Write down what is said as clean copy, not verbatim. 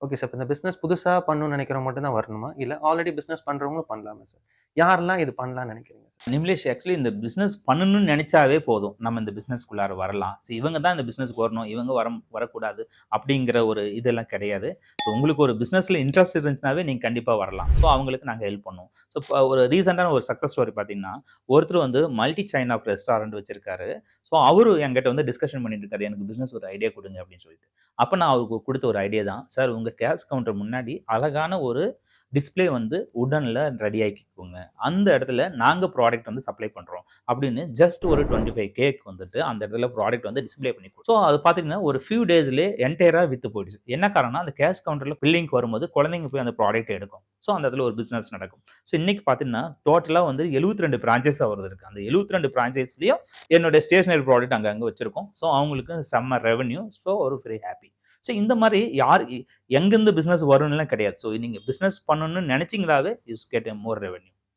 Okay sir. இப்ப இந்த business புதுசா பண்ணணும்னு நெனைக்கிறவங்க மட்டும் தான் வரணுமா? இல்ல ஆல்ரெடி பிசினஸ் பண்றவங்களும் பண்ணலாமா சார்? யாரெல்லாம் இது பண்ணலாம்னு நெனைக்கிறீங்க சார்? நிமிலேஷ் ஆக்சுவலி இந்த பிசினஸ் பண்ணணும்னு நெனைச்சாவே போதும். நம்ம இந்த பிசினஸ்க்குள்ளார வரலாம். இவங்க தான் இந்த பிசினஸ்க்கு வரணும். இவங்க வரக்கூடாது அப்படிங்கிற ஒரு இதெல்லாம் கிடையாது. ஸோ உங்களுக்கு ஒரு பிசினஸ்ல இன்ட்ரெஸ்ட் இருந்துச்சுனாவே நீங்க கண்டிப்பா வரலாம். ஸோ அவங்களுக்கு நாங்க ஹெல்ப் பண்ணுவோம். ஸோ ஒரு ரீசென்ட்டான ஒரு சக்சஸ் ஸ்டோரி பார்த்தீங்கன்னா, ஒருத்தர் வந்து மல்டி செயின் ஆஃப் ரெஸ்டாரண்ட் வச்சிருக்காரு. ஸோ அவரு என்கிட்ட வந்து டிஸ்கஷன் பண்ணிட்டு இருக்காரு. எனக்கு பிசினஸ் ஒரு ஐடியா குடுங்க அப்படின்னு சொல்லிட்டு. அப்ப நான் அவருக்கு குடுத்த ஒரு ஐடியா தான். சார் உங்க கேஷ் கவுண்டர் முன்னாடி அழகான ஒரு டிஸ்ப்ளே வந்து வுட்டன்ல ரெடி ஆக்கிக்கோங்க. அந்த இடத்துல நாங்க ப்ராடக்ட் வந்து சப்ளை பண்றோம். அப்படின்னு ஜஸ்ட் ஒரு 25K வந்துட்டு அந்த இடத்துல ப்ராடக்ட் வந்து டிஸ்ப்ளே பண்ணி ஸோ அது பார்த்தீங்கன்னா, ஒரு ஃபியூ டேஸ்லயே என்டையரா வித்து போயிடுச்சு. என்ன காரணம்னா, அந்த கேஷ் கவுண்டர்ல பில்லிங்க்கு வரும்போது குழந்தைங்க போய் அந்த ப்ராடக்ட்ட எடுக்கும். ஸோ அந்த இடத்துல ஒரு பிசினஸ் நடக்கும். ஸோ இன்னைக்கு பார்த்தீங்கன்னா, டோட்டலா வந்து 72 பிரான்ச்சஸ் அவரது இருக்கு. அந்த 72 பிரான்ச்சஸ்லயும் என்னுடைய ஸ்டேஷனரி ப்ராடக்ட் அங்கங்க வச்சிருக்கோம். ஸோ அவங்களுக்கு செம்ம ரெவென்யூ. ஸோ ஒரு வெரி ஹேப்பி. ஸோ இந்த மாரி எங்கேருந்து பிசினஸ் வரும்னுலாம் கிடையாது. ஸோ நீங்க பிசினஸ் பண்ணணும்னு நெனைச்சீங்களாவே யூ கெட் மோர் ரெவென்யூ.